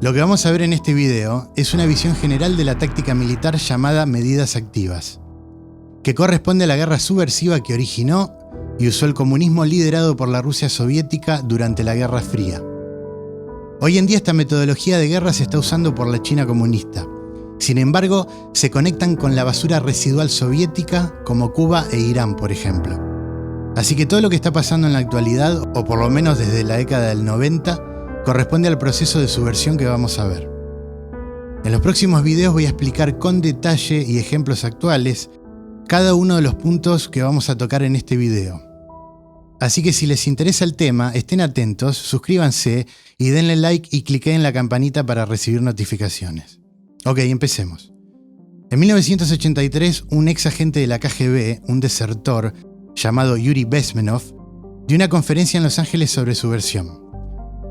Lo que vamos a ver en este video es una visión general de la táctica militar llamada medidas activas, que corresponde a la guerra subversiva que originó y usó el comunismo liderado por la Rusia soviética durante la Guerra Fría. Hoy en día esta metodología de guerra se está usando por la China comunista. Sin embargo, se conectan con la basura residual soviética como Cuba e Irán, por ejemplo. Así que todo lo que está pasando en la actualidad, o por lo menos desde la década del 90, corresponde al proceso de subversión que vamos a ver. En los próximos videos voy a explicar con detalle y ejemplos actuales cada uno de los puntos que vamos a tocar en este video. Así que si les interesa el tema, estén atentos, suscríbanse y denle like y cliquen en la campanita para recibir notificaciones. Ok, empecemos. En 1983, un ex agente de la KGB, un desertor llamado Yuri Bezmenov, dio una conferencia en Los Ángeles sobre subversión.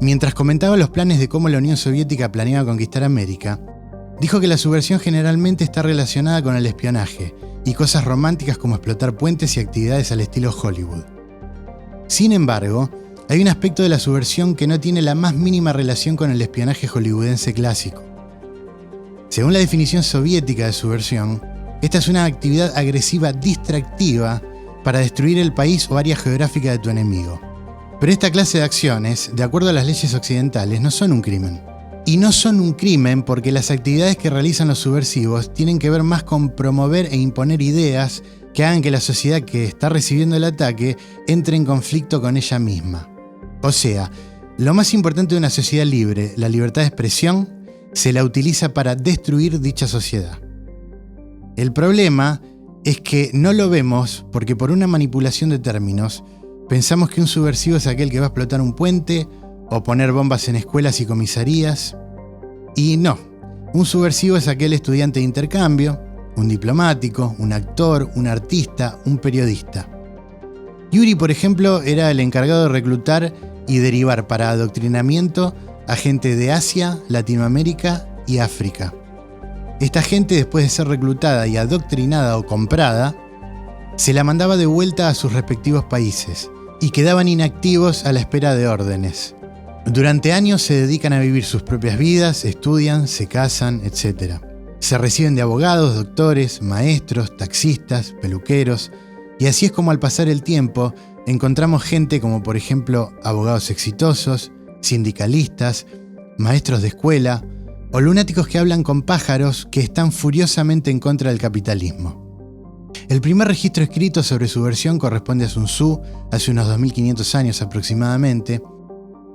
Mientras comentaba los planes de cómo la Unión Soviética planeaba conquistar América, dijo que la subversión generalmente está relacionada con el espionaje y cosas románticas como explotar puentes y actividades al estilo Hollywood. Sin embargo, hay un aspecto de la subversión que no tiene la más mínima relación con el espionaje hollywoodense clásico. Según la definición soviética de subversión, esta es una actividad agresiva distractiva para destruir el país o área geográfica de tu enemigo. Pero esta clase de acciones, de acuerdo a las leyes occidentales, no son un crimen. Y no son un crimen porque las actividades que realizan los subversivos tienen que ver más con promover e imponer ideas que hagan que la sociedad que está recibiendo el ataque entre en conflicto con ella misma. O sea, lo más importante de una sociedad libre, la libertad de expresión, se la utiliza para destruir dicha sociedad. El problema es que no lo vemos porque por una manipulación de términos, pensamos que un subversivo es aquel que va a explotar un puente o poner bombas en escuelas y comisarías. Y no, un subversivo es aquel estudiante de intercambio, un diplomático, un actor, un artista, un periodista. Yuri, por ejemplo, era el encargado de reclutar y derivar para adoctrinamiento a gente de Asia, Latinoamérica y África. Esta gente, después de ser reclutada y adoctrinada o comprada, se la mandaba de vuelta a sus respectivos países y quedaban inactivos a la espera de órdenes. Durante años se dedican a vivir sus propias vidas, estudian, se casan, etc. Se reciben de abogados, doctores, maestros, taxistas, peluqueros, y así es como al pasar el tiempo encontramos gente como por ejemplo abogados exitosos, sindicalistas, maestros de escuela o lunáticos que hablan con pájaros que están furiosamente en contra del capitalismo. El primer registro escrito sobre subversión corresponde a Sun Tzu, hace unos 2500 años aproximadamente,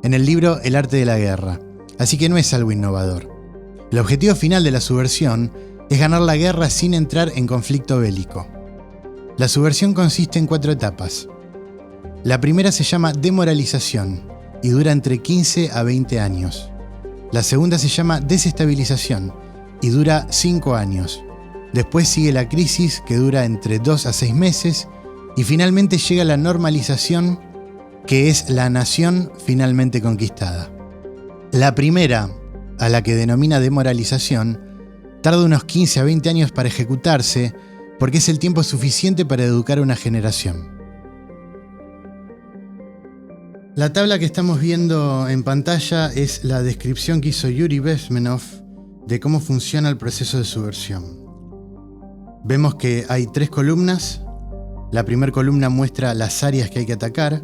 en el libro El arte de la guerra, así que no es algo innovador. El objetivo final de la subversión es ganar la guerra sin entrar en conflicto bélico. La subversión consiste en 4 etapas. La primera se llama demoralización y dura entre 15 a 20 años. La segunda se llama desestabilización y dura 5 años. Después sigue la crisis, que dura entre 2 a 6 meses, y finalmente llega la normalización, que es la nación finalmente conquistada. La primera, a la que denomina demoralización, tarda unos 15 a 20 años para ejecutarse, porque es el tiempo suficiente para educar a una generación. La tabla que estamos viendo en pantalla es la descripción que hizo Yuri Bezmenov de cómo funciona el proceso de subversión. Vemos que hay 3 columnas. La primera columna muestra las áreas que hay que atacar,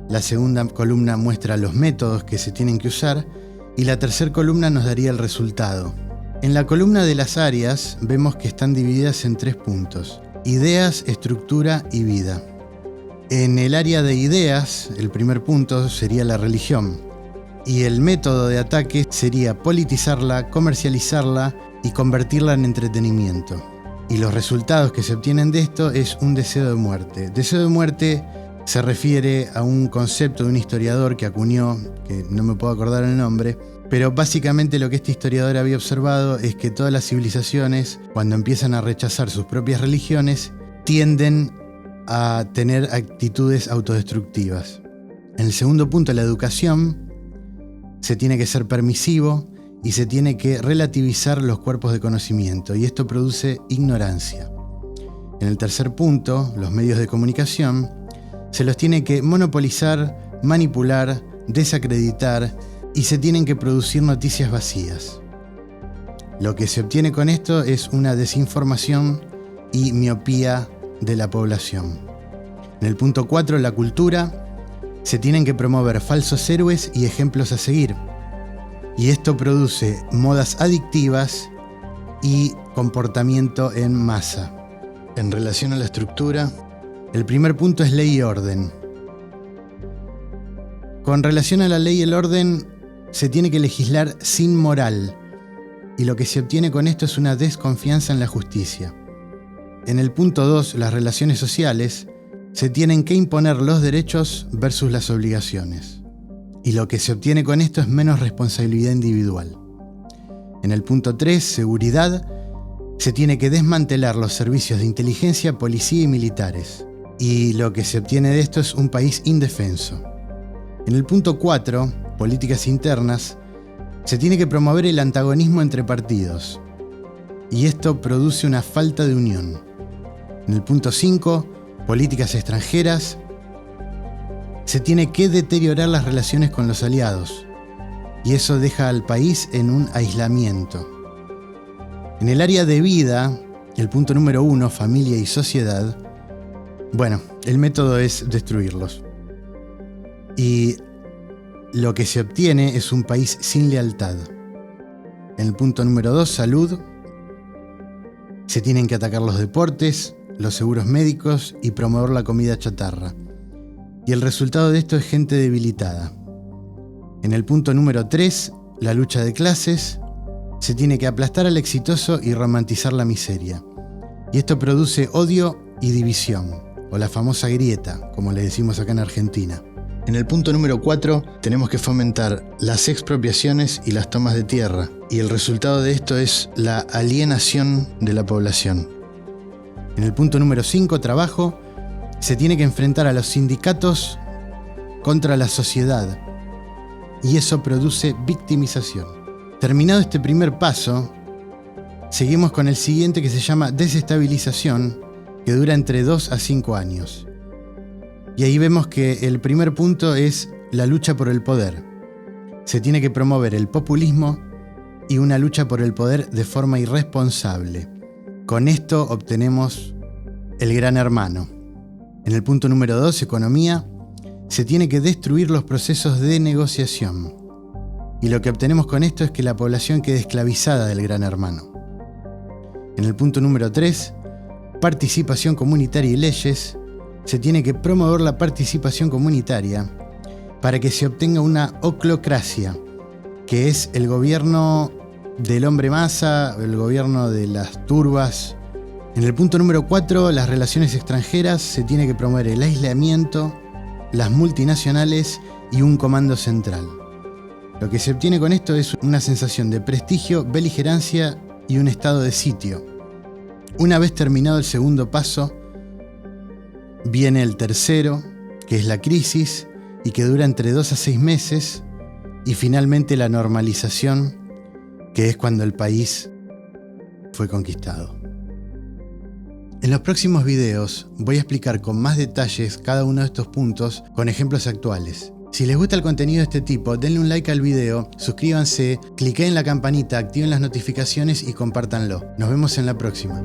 la segunda columna muestra los métodos que se tienen que usar y la tercera columna nos daría el resultado. En la columna de las áreas vemos que están divididas en 3 puntos: ideas, estructura y vida. En el área de ideas, el primer punto sería la religión y el método de ataque sería politizarla, comercializarla y convertirla en entretenimiento. Y los resultados que se obtienen de esto es un deseo de muerte. Deseo de muerte se refiere a un concepto de un historiador que acuñó, que no me puedo acordar el nombre, pero básicamente lo que este historiador había observado es que todas las civilizaciones, cuando empiezan a rechazar sus propias religiones, tienden a tener actitudes autodestructivas. En el segundo punto, la educación, se tiene que ser permisivo y se tiene que relativizar los cuerpos de conocimiento, y esto produce ignorancia. En el tercer punto, los medios de comunicación, se los tiene que monopolizar, manipular, desacreditar y se tienen que producir noticias vacías. Lo que se obtiene con esto es una desinformación y miopía de la población. En el punto 4, la cultura, se tienen que promover falsos héroes y ejemplos a seguir. Y esto produce modas adictivas y comportamiento en masa. En relación a la estructura, el primer punto es ley y orden. Con relación a la ley y el orden, se tiene que legislar sin moral, y lo que se obtiene con esto es una desconfianza en la justicia. En el punto 2, las relaciones sociales, se tienen que imponer los derechos versus las obligaciones, y lo que se obtiene con esto es menos responsabilidad individual. En el punto 3, seguridad, se tiene que desmantelar los servicios de inteligencia, policía y militares, y lo que se obtiene de esto es un país indefenso. En el punto 4, políticas internas, se tiene que promover el antagonismo entre partidos, y esto produce una falta de unión. En el punto 5, políticas extranjeras, se tiene que deteriorar las relaciones con los aliados, y eso deja al país en un aislamiento. En el área de vida, el punto número 1, familia y sociedad, bueno, el método es destruirlos. Y lo que se obtiene es un país sin lealtad. En el punto número 2, salud, se tienen que atacar los deportes, los seguros médicos y promover la comida chatarra. Y el resultado de esto es gente debilitada. En el punto número 3, la lucha de clases, se tiene que aplastar al exitoso y romantizar la miseria. Y esto produce odio y división, o la famosa grieta, como le decimos acá en Argentina. En el punto número 4 tenemos que fomentar las expropiaciones y las tomas de tierra, y el resultado de esto es la alienación de la población. En el punto número 5, trabajo, se tiene que enfrentar a los sindicatos contra la sociedad, y eso produce victimización. Terminado este primer paso, seguimos con el siguiente que se llama desestabilización, que dura entre 2 a 5 años. Y ahí vemos que el primer punto es la lucha por el poder. Se tiene que promover el populismo y una lucha por el poder de forma irresponsable. Con esto obtenemos el gran hermano. En el punto número 2, economía, se tiene que destruir los procesos de negociación. Y lo que obtenemos con esto es que la población quede esclavizada del gran hermano. En el punto número 3, participación comunitaria y leyes, se tiene que promover la participación comunitaria para que se obtenga una oclocracia, que es el gobierno del hombre masa, el gobierno de las turbas. En el punto número 4, las relaciones extranjeras, se tiene que promover el aislamiento, las multinacionales y un comando central. Lo que se obtiene con esto es una sensación de prestigio, beligerancia y un estado de sitio. Una vez terminado el segundo paso, viene el tercero, que es la crisis, y que dura entre 2 a 6 meses, y finalmente la normalización, que es cuando el país fue conquistado. En los próximos videos voy a explicar con más detalles cada uno de estos puntos con ejemplos actuales. Si les gusta el contenido de este tipo, denle un like al video, suscríbanse, cliquen en la campanita, activen las notificaciones y compártanlo. Nos vemos en la próxima.